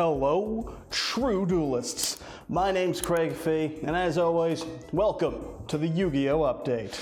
Hello, true duelists. My name's Craig Fee, and as always, welcome to the Yu-Gi-Oh! Update.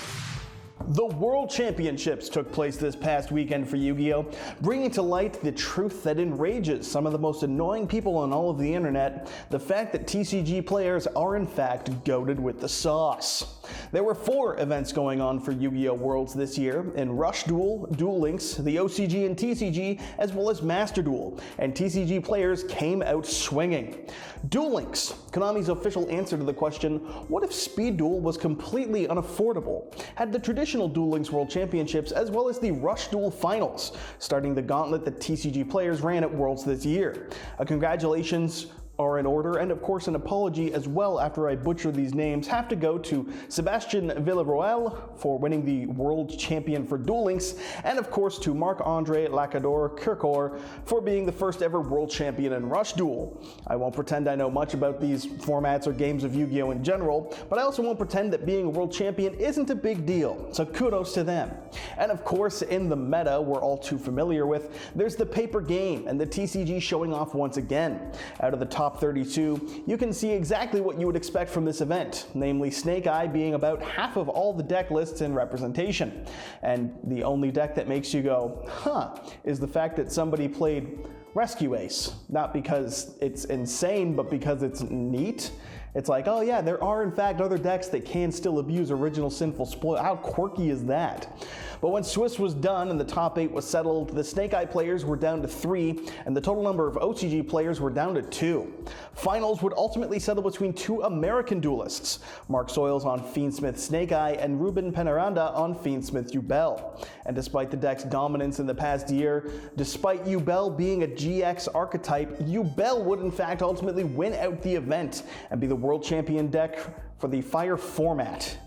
The World Championships took place this past weekend for Yu-Gi-Oh!, bringing to light the truth that enrages some of the most annoying people on all of the internet, the fact that TCG players are in fact goated with the sauce. There were 4 events going on for Yu-Gi-Oh! Worlds this year, in Rush Duel, Duel Links, the OCG and TCG, as well as Master Duel, and TCG players came out swinging. Duel Links, Konami's official answer to the question, what if Speed Duel was completely unaffordable, had the traditional Duel Links World Championships as well as the Rush Duel Finals, starting the gauntlet that TCG players ran at Worlds this year. Congratulations are in order, and of course an apology as well after I butcher these names have to go to Sebastian Villarroel for winning the World Champion for Duel Links, and of course to Marc-Andre Lacador-Kirchhoff for being the first ever World Champion in Rush Duel. I won't pretend I know much about these formats or games of Yu-Gi-Oh! In general, but I also won't pretend that being a World Champion isn't a big deal, so kudos to them. And of course, in the meta we're all too familiar with, there's the paper game and the TCG showing off once again. Out of the top 32, you can see exactly what you would expect from this event, namely Snake Eye being about half of all the deck lists in representation. And the only deck that makes you go, huh, is the fact that somebody played Rescue Ace. Not because it's insane, but because it's neat. It's like, oh yeah, there are in fact other decks that can still abuse original Sinful Spoil. How quirky is that? But when Swiss was done and the top 8 was settled, the Snake Eye players were down to 3, and the total number of OCG players were down to 2. Finals would ultimately settle between 2 American duelists, Mark Soils on Fiendsmith Snake Eye and Ruben Penaranda on Fiendsmith Yubel. And despite the deck's dominance in the past year, despite Yubel being a GX archetype, Yubel would in fact ultimately win out the event and be the world champion deck for the Fire format.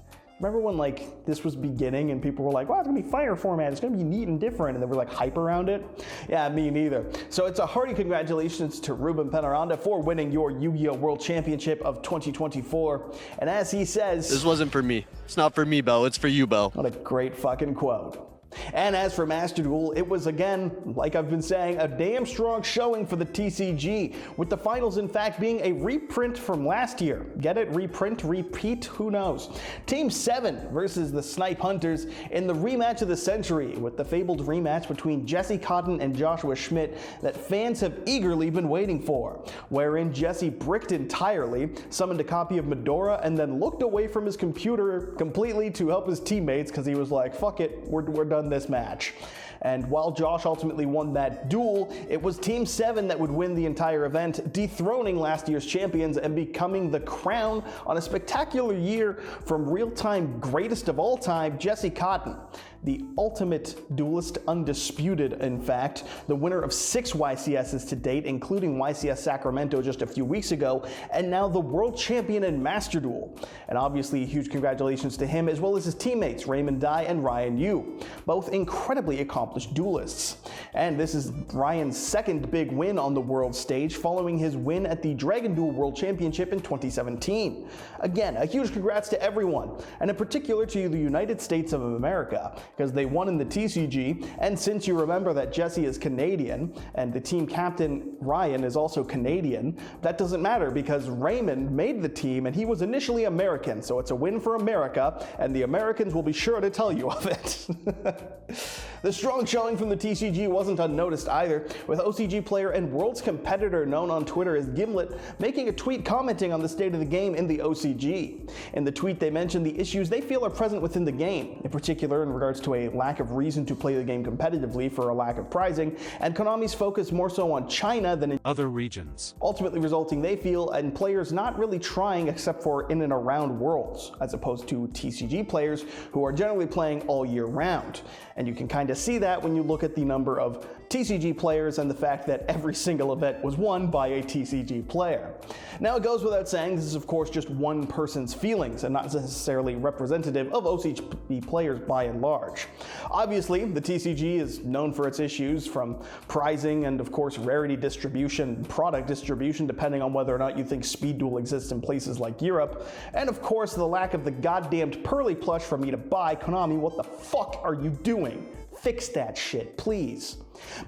Remember when this was beginning and people were like, wow, it's gonna be Fire format, it's gonna be neat and different, and they were like hype around it? Yeah, me neither. So it's a hearty congratulations to Ruben Penaranda for winning your Yu-Gi-Oh! World Championship of 2024. And as he says, this wasn't for me. It's not for me, Bell. It's for you, Bell. What a great fucking quote. And as for Master Duel, it was again, like I've been saying, a damn strong showing for the TCG, with the finals in fact being a reprint from last year. Get it? Reprint? Repeat? Who knows? Team 7 versus the Snipe Hunters in the rematch of the century, with the fabled rematch between Jesse Cotton and Joshua Schmidt that fans have eagerly been waiting for, wherein Jesse bricked entirely, summoned a copy of Medora, and then looked away from his computer completely to help his teammates because he was like, fuck it, we're done this match. And while Josh ultimately won that duel, it was Team 7 that would win the entire event, dethroning last year's champions and becoming the crown on a spectacular year from real-time greatest of all time, Jesse Cotton. The ultimate duelist, undisputed in fact, the winner of 6 YCSs to date, including YCS Sacramento just a few weeks ago, and now the world champion in Master Duel. And obviously huge congratulations to him as well as his teammates Raymond Dye and Ryan Yu, both incredibly accomplished duelists. And this is Ryan's second big win on the world stage following his win at the Dragon Duel World Championship in 2017. Again, a huge congrats to everyone, and in particular to the United States of America, because they won in the TCG, and since you remember that Jesse is Canadian, and the team captain Ryan is also Canadian, that doesn't matter because Raymond made the team and he was initially American, so it's a win for America, and the Americans will be sure to tell you of it. The strong showing from the TCG wasn't unnoticed either, with OCG player and Worlds competitor known on Twitter as Gimlet making a tweet commenting on the state of the game in the OCG. In the tweet they mentioned the issues they feel are present within the game, in particular in regards to a lack of reason to play the game competitively for a lack of prizing, and Konami's focus more so on China than in other regions, ultimately resulting, they feel, in players not really trying except for in and around Worlds, as opposed to TCG players who are generally playing all year round. And you can kind of see that when you look at the number of TCG players and the fact that every single event was won by a TCG player. Now it goes without saying this is of course just one person's feelings and not necessarily representative of OCG players by and large. Obviously the TCG is known for its issues, from prizing and of course rarity distribution, product distribution depending on whether or not you think Speed Duel exists in places like Europe, and of course the lack of the goddamned Pearly plush for me to buy. Konami, what the fuck are you doing? Fix that shit, please.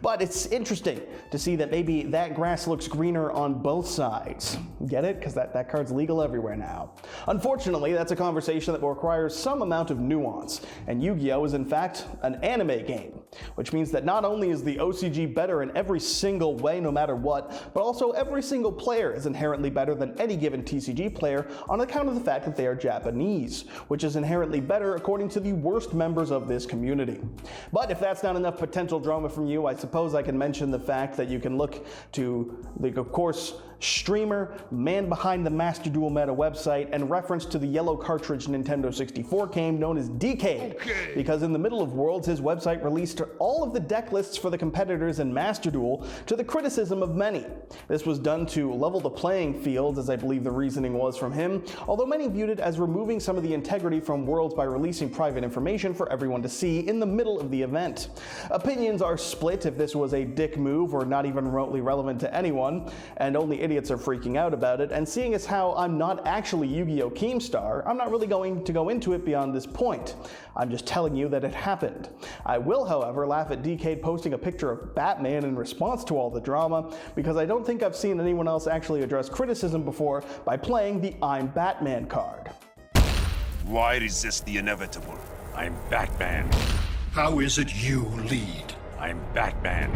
But it's interesting to see that maybe that grass looks greener on both sides. Get it? Because that card's legal everywhere now. Unfortunately, that's a conversation that will require some amount of nuance, and Yu-Gi-Oh! Is in fact an anime game, which means that not only is the OCG better in every single way no matter what, but also every single player is inherently better than any given TCG player on account of the fact that they are Japanese, which is inherently better according to the worst members of this community. But if that's not enough potential drama from you, I suppose I can mention the fact that you can look to the, of course, streamer, man behind the Master Duel Meta website, and reference to the yellow cartridge Nintendo 64 game known as Decade, because in the middle of Worlds, his website released all of the deck lists for the competitors in Master Duel to the criticism of many. This was done to level the playing field, as I believe the reasoning was from him, although many viewed it as removing some of the integrity from Worlds by releasing private information for everyone to see in the middle of the event. Opinions are split if this was a dick move or not even remotely relevant to anyone, and only idiots are freaking out about it, and seeing as how I'm not actually Yu-Gi-Oh! Keemstar, I'm not really going to go into it beyond this point. I'm just telling you that it happened. I will, however, laugh at Decade posting a picture of Batman in response to all the drama, because I don't think I've seen anyone else actually address criticism before by playing the I'm Batman card. Why resist the inevitable? I'm Batman. How is it you lead? I'm Batman.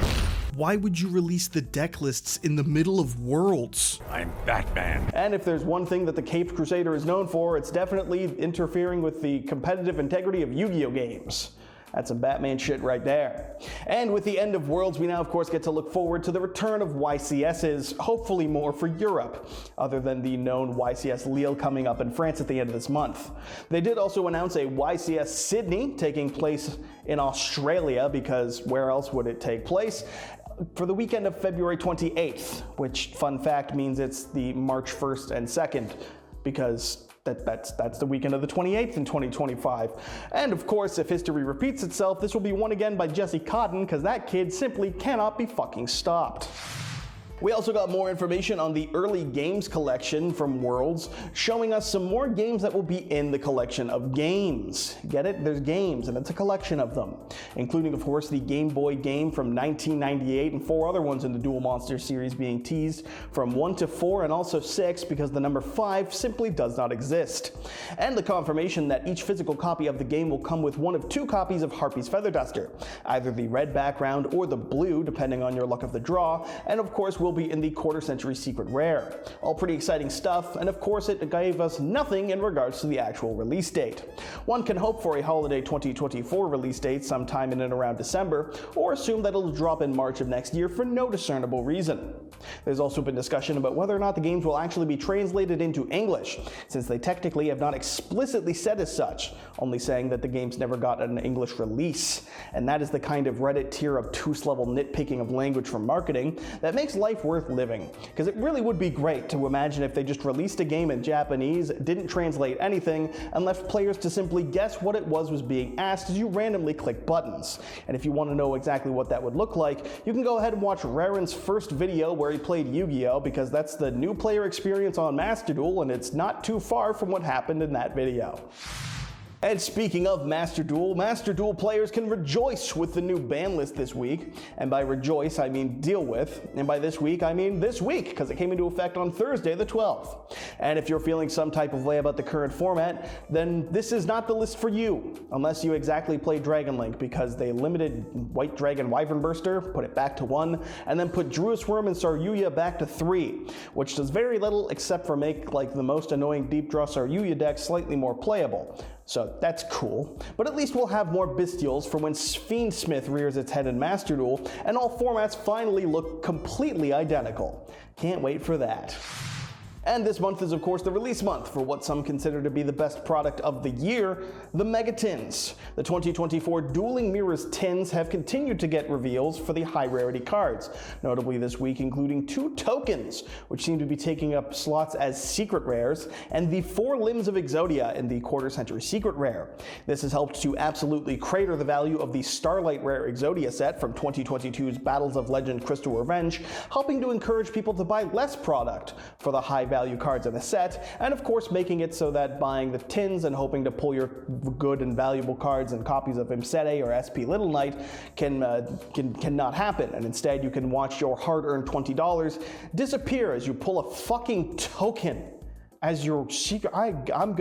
Why would you release the deck lists in the middle of Worlds? I'm Batman. And if there's one thing that the Caped Crusader is known for, it's definitely interfering with the competitive integrity of Yu-Gi-Oh! Games. That's some Batman shit right there. And with the end of Worlds, we now of course get to look forward to the return of YCSs, hopefully more for Europe, other than the known YCS Lille coming up in France at the end of this month. They did also announce a YCS Sydney taking place in Australia, because where else would it take place? For the weekend of February 28th, which, fun fact, means it's the March 1st and 2nd, because that's the weekend of the 28th in 2025. And of course, if history repeats itself, this will be won again by Jesse Cotton, because that kid simply cannot be fucking stopped. We also got more information on the early games collection from Worlds, showing us some more games that will be in the collection of games. Get it? There's games, and it's a collection of them, including, of course, the Game Boy game from 1998 and 4 other ones in the Duel Monsters series being teased from 1 to 4 and also 6, because the number 5 simply does not exist. And the confirmation that each physical copy of the game will come with one of 2 copies of Harpy's Feather Duster, either the red background or the blue, depending on your luck of the draw, and of course will be in the quarter century secret rare. All pretty exciting stuff, and of course it gave us nothing in regards to the actual release date. One can hope for a holiday 2024 release date sometime in and around December, or assume that it'll drop in March of next year for no discernible reason. There's also been discussion about whether or not the games will actually be translated into English, since they technically have not explicitly said as such, only saying that the games never got an English release. And that is the kind of Reddit tier obtuse level nitpicking of language from marketing that makes life worth living, because it really would be great to imagine if they just released a game in Japanese, didn't translate anything, and left players to simply guess what it was being asked as you randomly click buttons. And if you want to know exactly what that would look like, you can go ahead and watch Raren's first video where he played Yu-Gi-Oh! Because that's the new player experience on Master Duel, and it's not too far from what happened in that video. And speaking of Master Duel players can rejoice with the new ban list this week. And by rejoice, I mean deal with. And by this week, I mean this week, because it came into effect on Thursday the 12th. And if you're feeling some type of way about the current format, then this is not the list for you, unless you exactly play Dragon Link, because they limited White Dragon Wyvern Burster, put it back to 1, and then put Druid Worm and Saryuya back to 3, which does very little except for make like the most annoying deep draw Saryuya deck slightly more playable. So that's cool, but at least we'll have more Bestials for when Fiendsmith rears its head in Master Duel, and all formats finally look completely identical. Can't wait for that. And this month is of course the release month for what some consider to be the best product of the year, the Mega Tins. The 2024 Dueling Mirrors Tins have continued to get reveals for the high rarity cards, notably this week including 2 tokens, which seem to be taking up slots as secret rares, and the 4 Limbs of Exodia in the quarter century secret rare. This has helped to absolutely crater the value of the Starlight Rare Exodia set from 2022's Battles of Legend Crystal Revenge, helping to encourage people to buy less product for the high value value cards in a set, and of course making it so that buying the tins and hoping to pull your good and valuable cards and copies of Imsete or SP Little Knight cannot happen, and instead you can watch your hard-earned $20 disappear as you pull a fucking token as your secret. I don't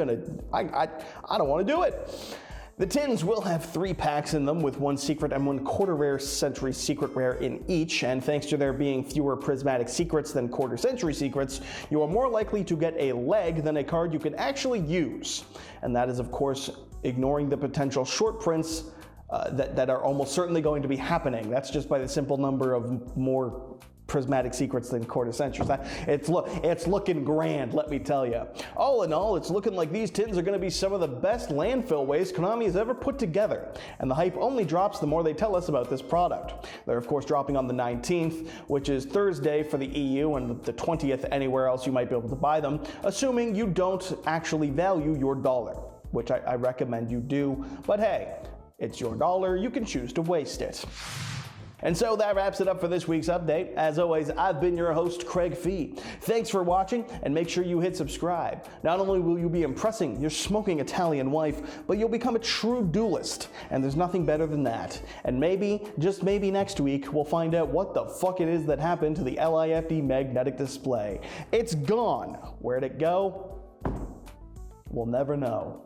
want to do it. The tins will have 3 packs in them with 1 secret and 1 quarter rare century secret rare in each, and thanks to there being fewer prismatic secrets than quarter century secrets, you are more likely to get a leg than a card you can actually use. And that is of course ignoring the potential short prints that are almost certainly going to be happening. That's just by the simple number of more prismatic secrets than quarter centuries. It's looking grand, let me tell you. All in all, it's looking like these tins are going to be some of the best landfill waste Konami has ever put together, and the hype only drops the more they tell us about this product. They're of course dropping on the 19th, which is Thursday for the EU, and the 20th anywhere else you might be able to buy them, assuming you don't actually value your dollar, which I recommend you do, but hey, it's your dollar, you can choose to waste it. And so that wraps it up for this week's update. As always, I've been your host, Craig Fee. Thanks for watching, and make sure you hit subscribe. Not only will you be impressing your smoking Italian wife, but you'll become a true duelist, and there's nothing better than that. And maybe, just maybe next week, we'll find out what the fuck it is that happened to the LIFD magnetic display. It's gone. Where'd it go? We'll never know.